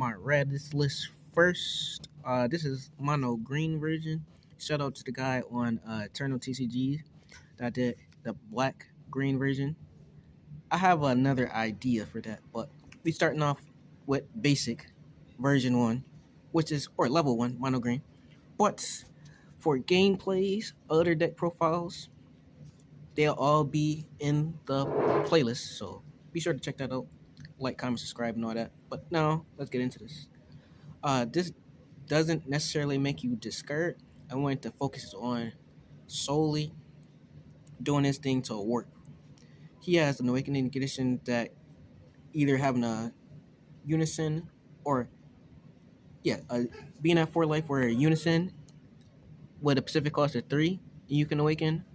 my Raditz list first. This is mono green version. Shout out to the guy on Eternal TCG that did the black green version. I have another idea for that, but we starting off with basic version one, which is or level one mono green. But for gameplays, other deck profiles, they'll all be in the playlist. So be sure to check that out. Like, comment, subscribe, and all that. But now let's get into this. This doesn't necessarily make you discard. I want to focus on solely doing this thing to work. He has an awakening condition that either having a unison or being at 4 life or a unison with a Pacific cost of 3, you can awaken.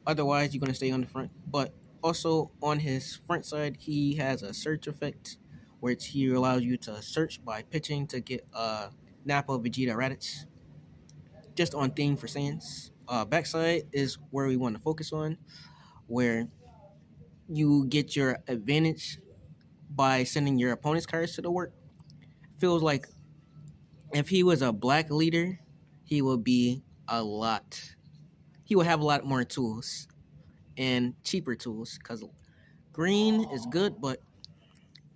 Otherwise, you're gonna stay on the front. But also on his front side, he has a search effect, which he allows you to search by pitching to get Nappa, Vegeta, Raditz. Just on theme for Saiyans. Backside is where we want to focus on, where you get your advantage by sending your opponent's cards to the work. Feels like if he was a black leader, he would be a lot. He would have a lot more tools and cheaper tools because green is good, but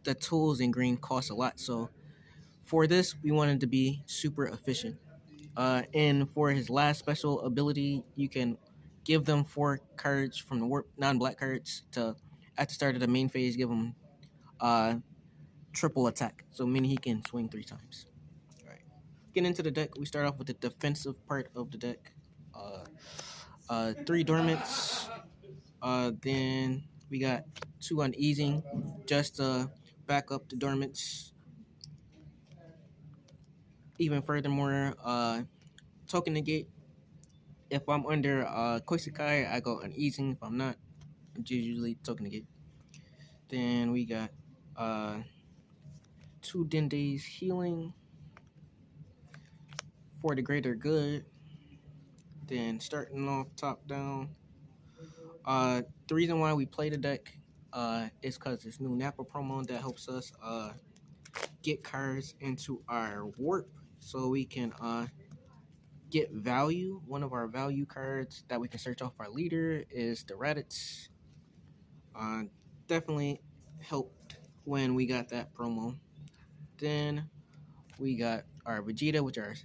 the tools in green cost a lot. So for this, we wanted to be super efficient. And for his last special ability, you can give them 4 cards from the warp, non-black cards to at the start of the main phase. Give him triple attack, so meaning he can swing 3 times. All right, getting into the deck, we start off with the defensive part of the deck. 3 dormants. Then we got 2 uneasing, just to back up the dormants. Even furthermore, token negate. If I'm under Koisekai, I go uneasing. If I'm not, I'm usually token negate. Then we got 2 Dende's healing for the greater good. Then starting off top down. The reason why we play the deck is because this new Nappa promo that helps us get cards into our warp so we can get value. One of our value cards that we can search off our leader is the Raditz. Definitely helped when we got that promo. Then we got our Vegeta, which are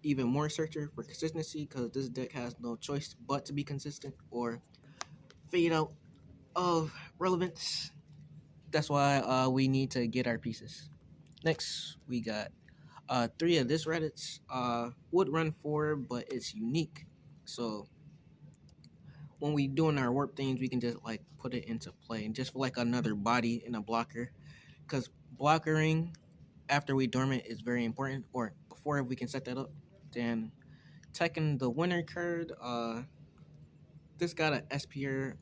even more searcher for consistency because this deck has no choice but to be consistent or fade out of relevance. That's why we need to get our pieces. Next, we got 3 of this Raditz. Would run 4, but it's unique. So when we doing our warp things, we can just like put it into play and just for like another body in a blocker. Because blockering after we dormant is very important. Or before, if we can set that up, then taking the winner card. This got an SPR,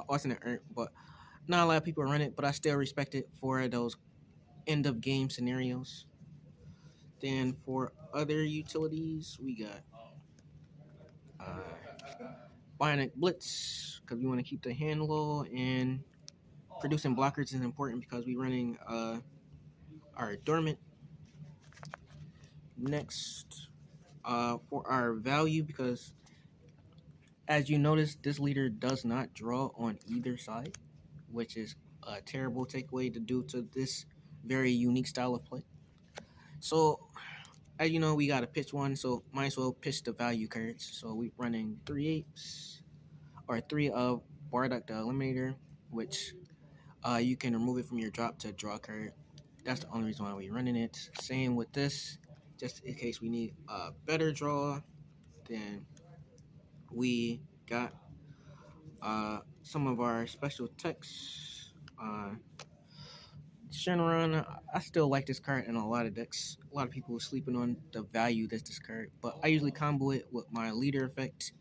alternate earn, but not a lot of people run it, but I still respect it for those end of game scenarios. Then for other utilities, we got Bionic Blitz, because we want to keep the hand low, and producing blockers is important because we're running our dormant. Next, for our value, because as you notice, this leader does not draw on either side, which is a terrible takeaway to do to this very unique style of play. So, as you know, we got to pitch one, so might as well pitch the value cards. So we're running 3 apes, or 3 of Bardock the Eliminator, which you can remove it from your drop to draw a card. That's the only reason why we're running it. Same with this, just in case we need a better draw. Then we got some of our special techs. Shenron, I still like this card in a lot of decks. A lot of people are sleeping on the value that's this card, but I usually combo it with my leader effect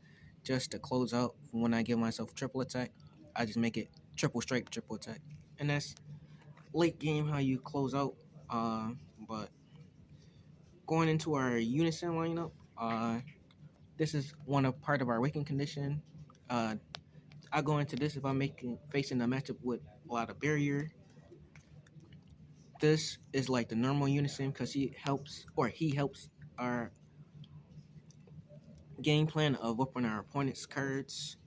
just to close out when I give myself triple attack. I just make it triple strike, triple attack, and that's late game how you close out. But going into our unison lineup, this is part of our waking condition. I go into this if I'm facing a matchup with a lot of barrier. This is like the normal unison because he helps our game plan of opening our opponent's cards.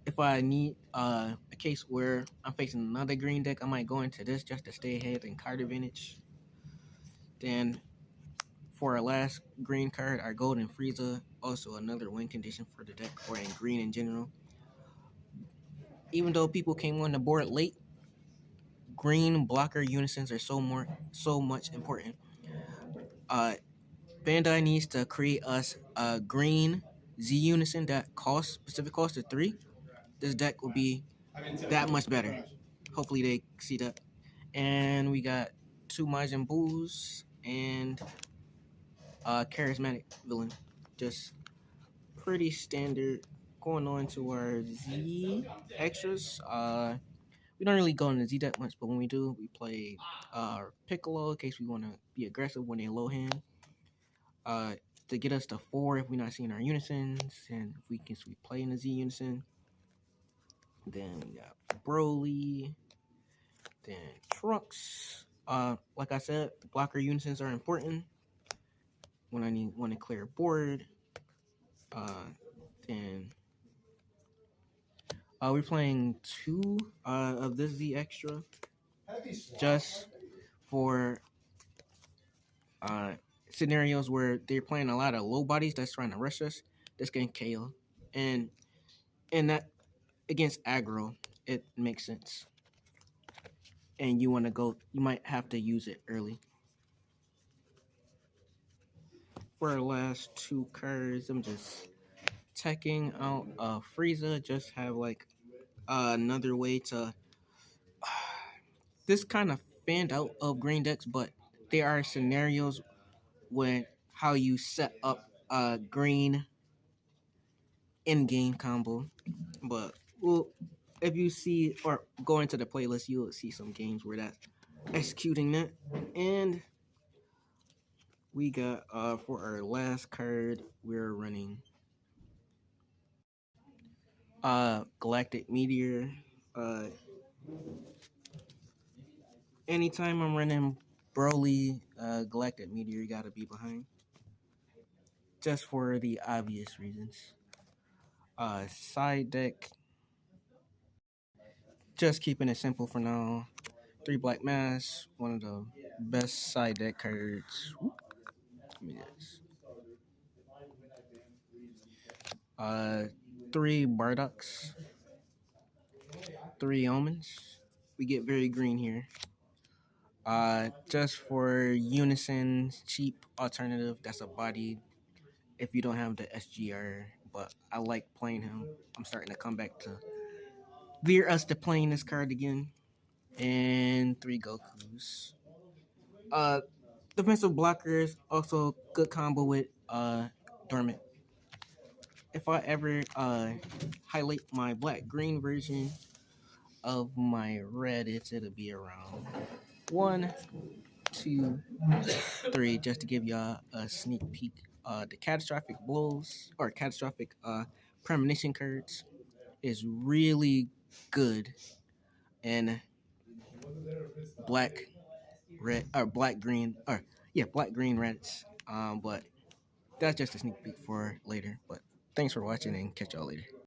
If I need a case where I'm facing another green deck, I might go into this just to stay ahead and card advantage. Then for our last green card, our Golden Frieza, also another win condition for the deck or in green in general. Even though people came on the board late, green blocker unisons are so much important. Bandai needs to create us a green Z unison that specific cost of 3. This deck will be that much better. Hopefully they see that. And we got 2 Majin Boos and charismatic villain. Just pretty standard. Going on to our Z extras. We don't really go into Z that much, but when we do, we play Piccolo in case we want to be aggressive when they low hand. To get us to 4 if we're not seeing our unisons, and if we can play in the Z unison. Then we got Broly. Then Trunks. Like I said, the blocker unisons are important when I want to clear a board. Then we're playing 2 of this Z extra just for scenarios where they're playing a lot of low bodies that's trying to rush us. This can KO, and that against aggro, it makes sense. And you might have to use it early. For our last 2 cards, I'm just checking out Frieza. Just have like another way to this kind of fanned out of green decks, but there are scenarios when how you set up a green in-game combo. But if you see or go into the playlist, you'll see some games where that's executing that. And we got for our last card, we're running Galactic Meteor. Anytime I'm running Broly, Galactic Meteor, you gotta be behind. Just for the obvious reasons. Side deck, just keeping it simple for now. 3 Black Mass, one of the best side deck cards. Yes. 3 Bardocks, 3 Omens. We get very green here. Just for unison, cheap alternative. That's a body. If you don't have the SGR, but I like playing him. I'm starting to come back to veer us to playing this card again. And 3 Gokus. Defensive blockers, also good combo with Dormant. If I ever highlight my black-green version of my Raditz, it'll be around 1, 2, 3, just to give y'all a sneak peek. The catastrophic blows or catastrophic premonition cards is really good in black green Raditz. But that's just a sneak peek for later. But thanks for watching and catch y'all later.